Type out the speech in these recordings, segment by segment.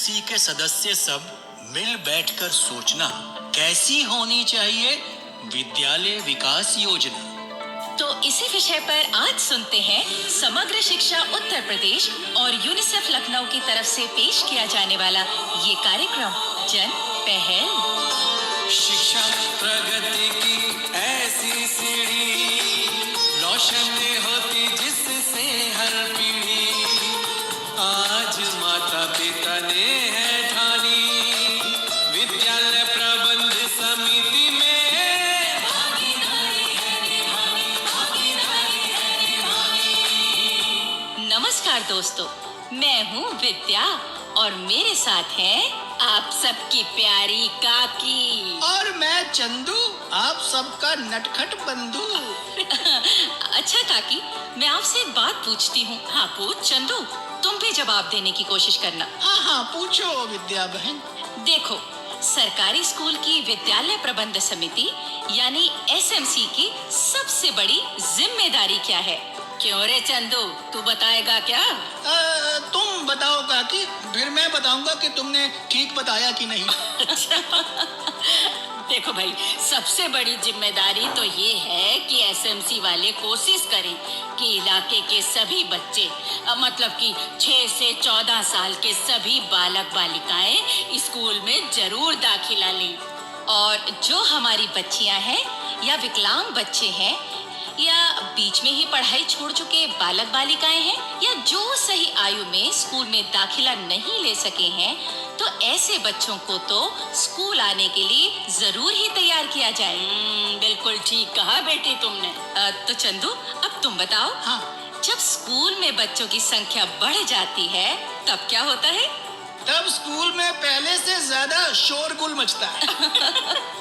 SMC के सदस्य सब मिल बैठकर सोचना कैसी होनी चाहिए विद्यालय विकास योजना। तो इसी विषय पर आज सुनते हैं समग्र शिक्षा उत्तर प्रदेश और यूनिसेफ लखनऊ की तरफ से पेश किया जाने वाला ये कार्यक्रम जन पहल। शिक्षा प्रगति की ऐसी सीढ़ी रोशन होती जिससे हर पीढ़ी, आज माता पिता ने है ठानी विद्यालय प्रबंध समिति में नमस्कार दोस्तों, मैं हूँ विद्या और मेरे साथ हैं आप सबकी प्यारी काकी। और मैं चंदू, आप सबका नटखट बंधु। अच्छा काकी, मैं आपसे एक बात पूछती हूँ। हाँ पूछ चंदू, तुम भी जवाब देने की कोशिश करना। हाँ हाँ पूछो विद्या बहन। देखो, सरकारी स्कूल की विद्यालय प्रबंध समिति यानी एसएमसी की सबसे बड़ी जिम्मेदारी क्या है? क्यों रे चंदू, तू बताएगा क्या? तुम बताओ काकी, फिर मैं बताऊंगा कि तुमने ठीक बताया कि नहीं। देखो भाई, सबसे बड़ी जिम्मेदारी तो ये है कि एसएमसी वाले कोशिश करें कि इलाके के सभी बच्चे, मतलब कि 6 से 14 साल के सभी बालक बालिकाएं स्कूल में जरूर दाखिला लें। और जो हमारी बच्चियां हैं या विकलांग बच्चे हैं या बीच में ही पढ़ाई छोड़ चुके बालक बालिकाएं हैं या जो सही आयु में स्कूल में दाखिला नहीं ले सके हैं, तो ऐसे बच्चों को तो स्कूल आने के लिए जरूर ही तैयार किया जाए। बिल्कुल ठीक कहा बेटी तुमने। तो चंदू, अब तुम बताओ। हाँ। जब स्कूल में बच्चों की संख्या बढ़ जाती है तब क्या होता है? तब स्कूल में पहले से ज्यादा शोरगुल मचता है।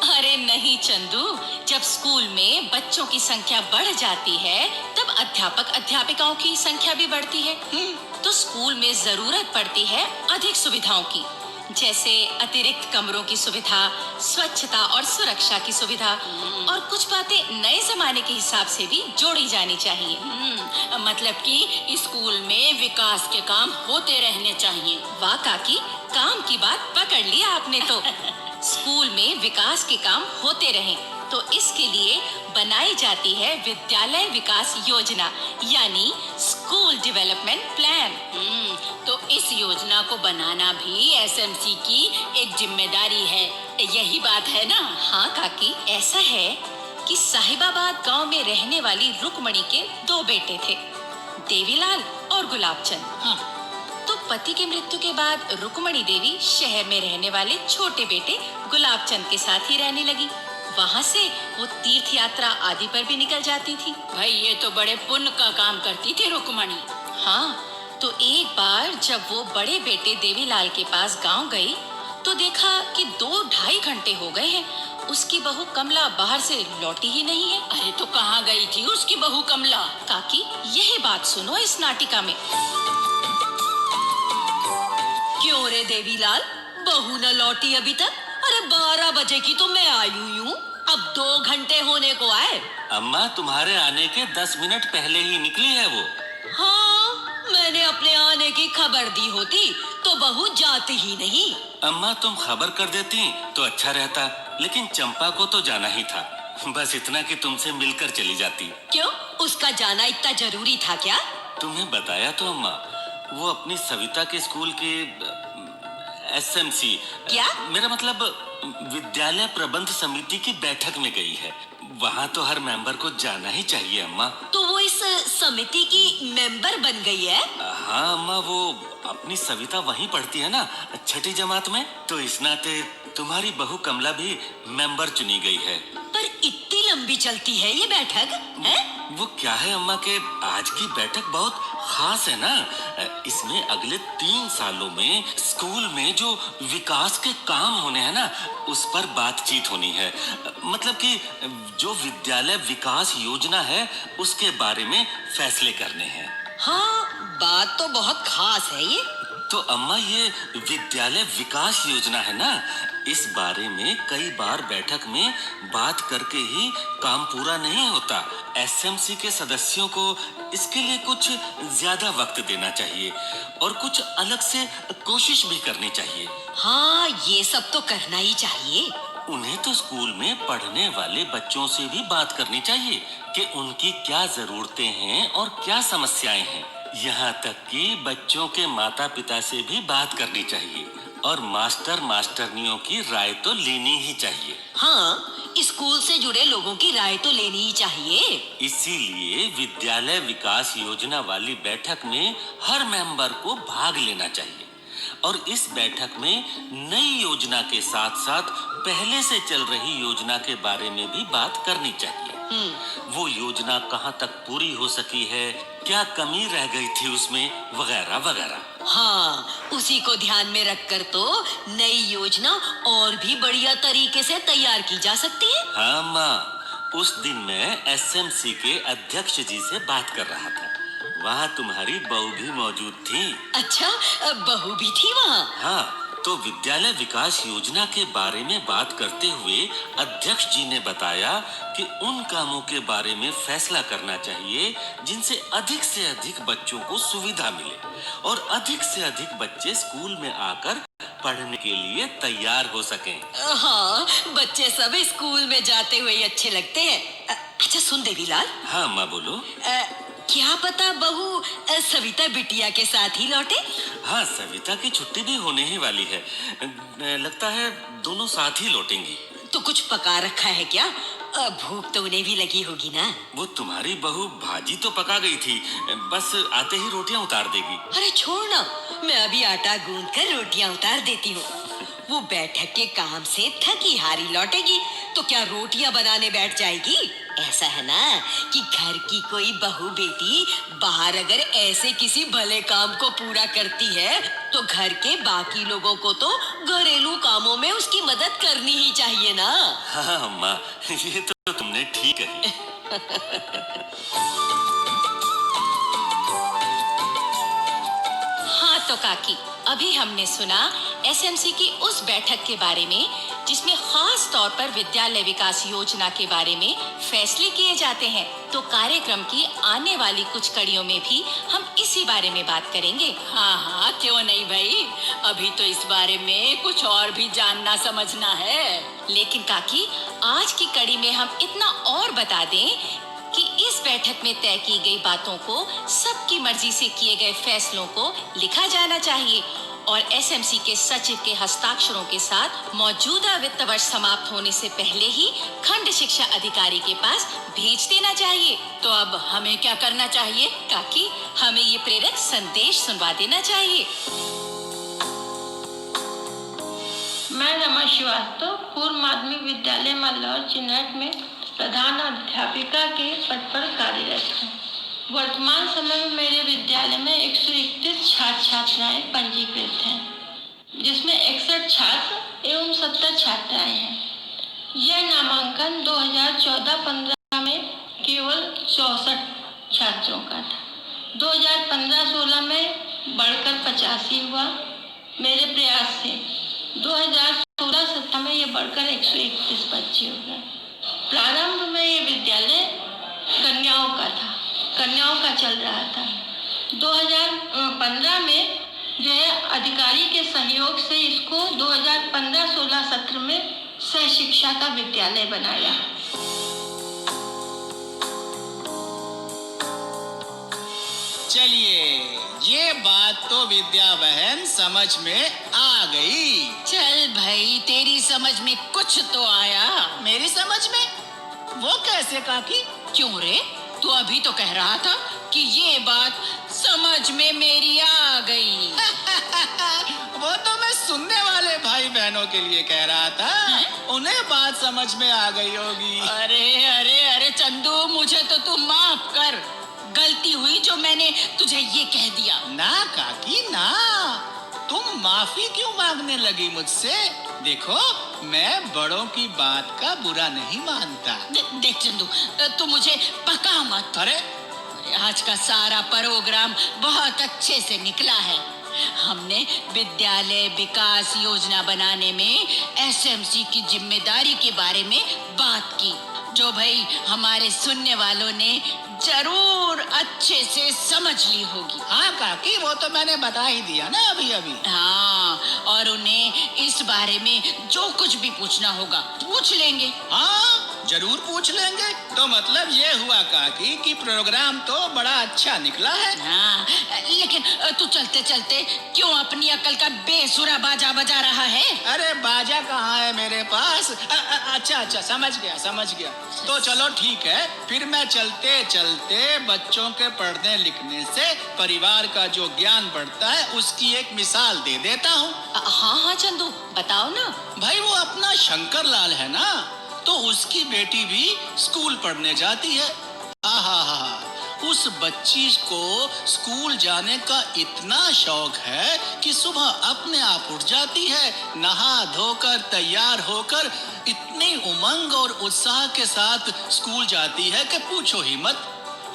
अरे नहीं चंदू, जब स्कूल में बच्चों की संख्या बढ़ जाती है तब अध्यापक अध्यापिकाओं की संख्या भी बढ़ती है। तो स्कूल में जरूरत पड़ती है अधिक सुविधाओं की, जैसे अतिरिक्त कमरों की सुविधा, स्वच्छता और सुरक्षा की सुविधा, और कुछ बातें नए जमाने के हिसाब से भी जोड़ी जानी चाहिए। मतलब कि स्कूल में विकास के काम होते रहने चाहिए। वाह काकी, काम की बात पकड़ लिया आपने तो। स्कूल में विकास के काम होते रहें, तो इसके लिए बनाई जाती है विद्यालय विकास योजना यानी स्कूल डेवलपमेंट प्लान। तो इस योजना को बनाना भी एसएमसी की एक जिम्मेदारी है, यही बात है ना? हाँ काकी, ऐसा है कि साहिबाबाद गांव में रहने वाली रुकमणी के 2 बेटे थे, देवीलाल और गुलाबचंद। हाँ। तो पति की मृत्यु के बाद रुकमणी देवी शहर में रहने वाले छोटे बेटे गुलाबचंद के साथ ही रहने लगी। वहाँ से वो तीर्थ यात्रा आदि पर भी निकल जाती थी। भाई ये तो बड़े पुण्य का काम करती थी रुकमणी। हाँ, तो एक बार जब वो बड़े बेटे देवीलाल के पास गांव गई तो देखा कि 2-2.5 घंटे हो गए हैं, उसकी बहू कमला बाहर से लौटी ही नहीं है। अरे तो कहाँ गई थी उसकी बहू कमला? काकी, यही बात सुनो इस नाटिका में। क्यों रे देवीलाल, बहू न लौटी अभी तक? अरे 12 बजे की तो मैं आई हुई हूँ, अब 2 घंटे होने को आए। अम्मा तुम्हारे आने के 10 मिनट पहले ही निकली है वो। हाँ, मैंने अपने आने की खबर दी होती तो बहू जाती ही नहीं। अम्मा तुम खबर कर देती तो अच्छा रहता, लेकिन चंपा को तो जाना ही था। बस इतना कि तुमसे मिलकर चली जाती। क्यों, उसका जाना इतना जरूरी था क्या? तुम्हें बताया तो अम्मा, वो अपनी सविता के स्कूल के एसएमसी, क्या? मेरा मतलब विद्यालय प्रबंध समिति की बैठक में गई है। वहाँ तो हर मेंबर को जाना ही चाहिए अम्मा। तो वो इस समिति की मेंबर बन गई है? हाँ अम्मा, वो अपनी सविता वहीं पढ़ती है ना, 6ठी जमात में, तो इस नाते तुम्हारी बहू कमला भी मेंबर चुनी गई है। पर इतनी लंबी चलती है ये बैठक है? वो क्या है अम्मा के आज की बैठक बहुत खास है ना। इसमें अगले 3 सालों में स्कूल में जो विकास के काम होने हैं ना, उस पर बातचीत होनी है। मतलब कि जो विद्यालय विकास योजना है उसके बारे में फैसले करने हैं। हाँ, बात तो बहुत खास है ये। तो अम्मा, ये विद्यालय विकास योजना है ना, इस बारे में कई बार बैठक में बात करके ही काम पूरा नहीं होता। एसएमसी के सदस्यों को इसके लिए कुछ ज्यादा वक्त देना चाहिए और कुछ अलग से कोशिश भी करनी चाहिए। हाँ, ये सब तो करना ही चाहिए। उन्हें तो स्कूल में पढ़ने वाले बच्चों से भी बात करनी चाहिए कि उनकी क्या जरूरतें हैं और क्या समस्याएं हैं। यहाँ तक कि बच्चों के माता पिता से भी बात करनी चाहिए और मास्टर मास्टरनियों की राय तो लेनी ही चाहिए। हाँ, स्कूल से जुड़े लोगों की राय तो लेनी ही चाहिए। इसीलिए विद्यालय विकास योजना वाली बैठक में हर मेंबर को भाग लेना चाहिए और इस बैठक में नई योजना के साथ साथ पहले से चल रही योजना के बारे में भी बात करनी चाहिए। वो योजना कहाँ तक पूरी हो सकी है, क्या कमी रह गई थी उसमें, वगैरह वगैरह। हाँ, उसी को ध्यान में रखकर तो नई योजना और भी बढ़िया तरीके से तैयार की जा सकती है। हाँ माँ, उस दिन मैं एसएमसी के अध्यक्ष जी से बात कर रहा था। वहाँ तुम्हारी बहू भी मौजूद थी। अच्छा, बहू भी थी वहाँ? हाँ, तो विद्यालय विकास योजना के बारे में बात करते हुए अध्यक्ष जी ने बताया कि उन कामों के बारे में फैसला करना चाहिए जिनसे अधिक से अधिक बच्चों को सुविधा मिले और अधिक से अधिक बच्चे स्कूल में आकर पढ़ने के लिए तैयार हो सकें। हाँ, बच्चे सब स्कूल में जाते हुए अच्छे लगते हैं। अच्छा सुन देवीलाल। हाँ माँ, बोलो। क्या पता बहू सविता बिटिया के साथ ही लौटे। हाँ, सविता की छुट्टी भी होने ही वाली है। लगता है दोनों साथ ही लौटेंगी। तो कुछ पका रखा है क्या? भूख तो उन्हें भी लगी होगी ना। वो तुम्हारी बहू भाजी तो पका गई थी, बस आते ही रोटियां उतार देगी। अरे छोड़ ना, मैं अभी आटा गूंद कर रोटियां उतार देती हूँ। वो बैठक के काम से थकी हारी लौटेगी तो क्या रोटियां बनाने बैठ जाएगी? ऐसा है ना कि घर की कोई बहू बेटी बाहर अगर ऐसे किसी भले काम को पूरा करती है तो घर के बाकी लोगों को तो घरेलू कामों में उसकी मदद करनी ही चाहिए ना। हाँ अम्मा, ये तो तुमने ठीक कही। हाँ तो काकी, अभी हमने सुना एसएमसी की उस बैठक के बारे में जिसमें खास तौर पर विद्यालय विकास योजना के बारे में फैसले किए जाते हैं। तो कार्यक्रम की आने वाली कुछ कड़ियों में भी हम इसी बारे में बात करेंगे। हाँ हाँ, क्यों नहीं भाई, अभी तो इस बारे में कुछ और भी जानना समझना है। लेकिन काकी, आज की कड़ी में हम इतना और बता दें कि इस बैठक में तय की गई बातों को, सबकी मर्जी से किए गए फैसलों को लिखा जाना चाहिए और एसएमसी के सचिव के हस्ताक्षरों के साथ मौजूदा वित्त वर्ष समाप्त होने से पहले ही खंड शिक्षा अधिकारी के पास भेज देना चाहिए। तो अब हमें क्या करना चाहिए काकी? हमें ये प्रेरक संदेश सुनवा देना चाहिए। मैं रमा श्रीवास्तव पूर्व माध्यमिक विद्यालय मल्लौर चिन्हट में प्रधान अध्यापिका के पद पर कार्यरत हूँ। वर्तमान समय में मेरे विद्यालय में 131 छात्र छात्राएं पंजीकृत हैं, जिसमें 61 छात्र एवं 70 छात्राएं हैं। यह नामांकन 2014-15 में केवल 64 छात्रों का था। 2015-16 में बढ़कर 85 हुआ। मेरे प्रयास से 2016-17 में यह बढ़कर 131 बच्चे हो गए। प्रारंभ में ये विद्यालय कन्याओं का था, कन्याओं का चल रहा था। 2015 में जो है अधिकारी के सहयोग से इसको 2015-16 सत्र में सह शिक्षा का विद्यालय बनाया। चलिए, ये बात तो विद्या बहन समझ में आ गई। चल भाई, तेरी समझ में कुछ तो आया। मेरी समझ में? वो कैसे काकी? क्यों रे, तू अभी तो कह रहा था कि ये बात समझ में मेरी आ गई। वो तो मैं सुनने वाले भाई बहनों के लिए कह रहा था। उन्हें बात समझ में आ गई होगी। अरे अरे अरे चंदू, मुझे तो तू माफ कर। गलती हुई जो मैंने तुझे ये कह दिया। ना काकी ना, तुम माफी क्यों मांगने लगी मुझसे? देखो, मैं बड़ों की बात का बुरा नहीं मानता। देख चंदू, तू मुझे पका मत। अरे आज का सारा प्रोग्राम बहुत अच्छे से निकला है। हमने विद्यालय विकास योजना बनाने में एसएमसी की जिम्मेदारी के बारे में बात की, जो भाई हमारे सुनने वालों ने जरूर अच्छे से समझ ली होगी। हाँ काकी, वो तो मैंने बता ही दिया ना अभी अभी। हाँ, और उन्हें इस बारे में जो कुछ भी पूछना होगा पूछ लेंगे। हाँ जरूर पूछ लेंगे। तो मतलब ये हुआ काकी कि प्रोग्राम तो बड़ा अच्छा निकला है। हाँ, लेकिन तू चलते चलते क्यों अपनी अकल का बेसुरा बाजा बजा रहा है? अरे बाजा कहाँ है मेरे पास। अच्छा समझ गया। तो चलो ठीक है, फिर मैं चलते चलते बच्चों के पढ़ने लिखने से परिवार का जो ज्ञान बढ़ता है उसकी एक मिसाल दे देता हूँ। हाँ चंदू, बताओ ना। भाई वो अपना शंकर लाल है ना, तो उसकी बेटी भी स्कूल पढ़ने जाती है। आहा, उस बच्ची को स्कूल जाने का इतना शौक है कि सुबह अपने आप उठ जाती है, नहा धोकर तैयार होकर इतनी उमंग और उत्साह के साथ स्कूल जाती है कि पूछो ही मत।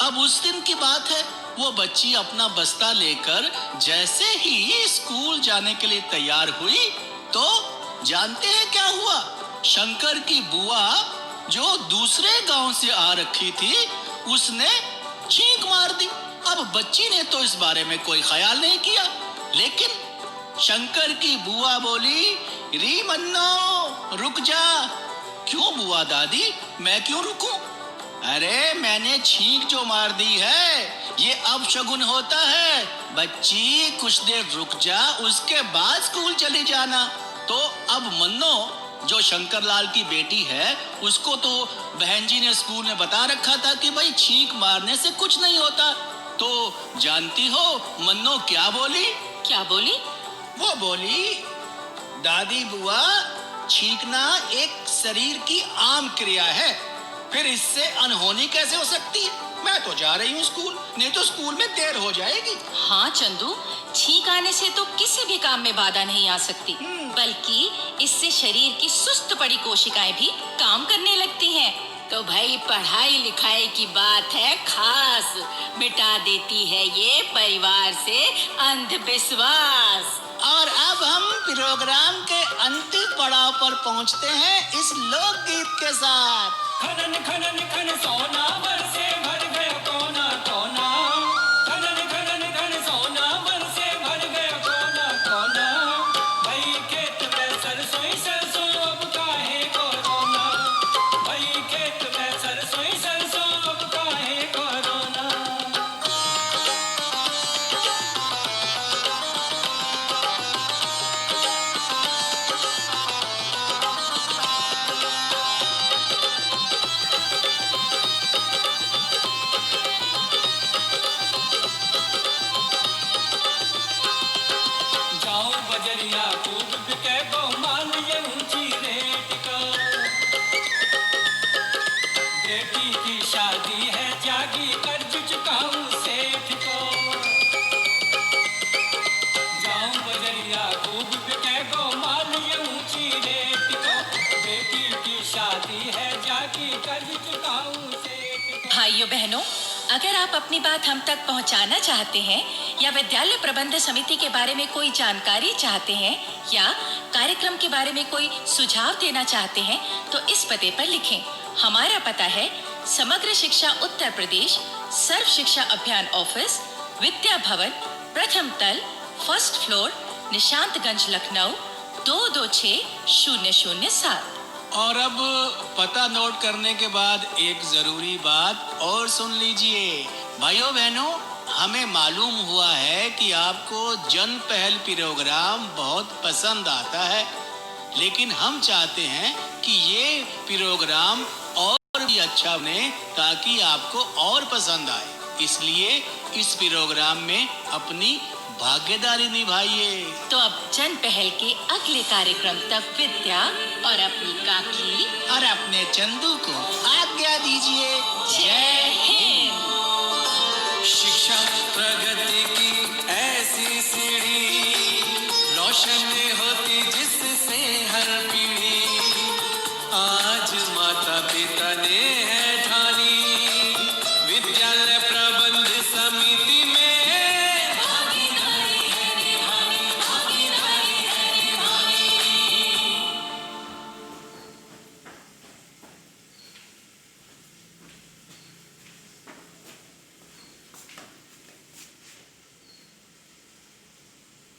अब उस दिन की बात है, वो बच्ची अपना बस्ता लेकर जैसे ही स्कूल जाने के लिए तैयार हुई तो जानते हैं क्या हुआ? शंकर की बुआ जो दूसरे गांव से आ रखी थी उसने छींक मार दी। अब बच्ची ने तो इस बारे में कोई ख्याल नहीं किया, लेकिन शंकर की बुआ बोली, री मन्नो रुक जा। क्यों बुआ दादी, मैं क्यों रुकूं? अरे मैंने छींक जो मार दी है ये अपशगुन होता है। बच्ची कुछ देर रुक जा, उसके बाद स्कूल चली जाना। तो अब मन्नो जो शंकर लाल की बेटी है उसको तो बहन जी ने स्कूल में बता रखा था कि भाई छींक मारने से कुछ नहीं होता। तो जानती हो मन्नो क्या बोली? क्या बोली? वो बोली, दादी बुआ छींकना एक शरीर की आम क्रिया है, फिर इससे अनहोनी कैसे हो सकती है? मैं तो जा रही हूँ स्कूल, नहीं तो स्कूल में देर हो जाएगी। हाँ चंदू, छींक आने से तो किसी भी काम में बाधा नहीं आ सकती, बल्कि इससे शरीर की सुस्त पड़ी कोशिकाएं भी काम करने लगती हैं। तो भाई पढ़ाई लिखाई की बात है खास, मिटा देती है ये परिवार से अंधविश्वास। और अब हम प्रोग्राम के अंतिम पड़ाव पर पहुँचते हैं इस लोकगीत के साथ। खनन खनन खन सोना बरसे भर गया कोना कोना। खनन खनन खन सोना बरसे भर गया कोना कोना। भई खेत में सरसों सरसों अब काहे को रोना। भई खेत में सरसों सरसों अब काहे को रोना। जाओ बजरिया खूब बिके गो माल ये ऊंची रेट का। बेटी की शादी है जागी कर्ज चुकाऊं सेठ को। जाओ बजरिया खूब बिके गो माल ये ऊंची रेट को। बेटी की शादी है जागी कर्ज चुकाऊं सेठ को। भाइयों बहनों, अगर आप अपनी बात हम तक पहुंचाना चाहते हैं या विद्यालय प्रबंध समिति के बारे में कोई जानकारी चाहते हैं या कार्यक्रम के बारे में कोई सुझाव देना चाहते हैं तो इस पते पर लिखें। हमारा पता है समग्र शिक्षा उत्तर प्रदेश, सर्व शिक्षा अभियान ऑफिस, विद्या भवन, प्रथम तल, फर्स्ट फ्लोर, निशांतगंज, लखनऊ 226007। और अब पता नोट करने के बाद एक जरूरी बात और सुन लीजिए। भाइयों बहनों, हमें मालूम हुआ है कि आपको जन पहल प्रोग्राम बहुत पसंद आता है, लेकिन हम चाहते हैं कि ये प्रोग्राम और भी अच्छा बने ताकि आपको और पसंद आए। इसलिए इस प्रोग्राम में अपनी भागीदारी निभाइए। तो अब जन पहल के अगले कार्यक्रम तक विद्या और अपनी काकी और अपने चंदू को आज्ञा दीजिए। जय हिंद।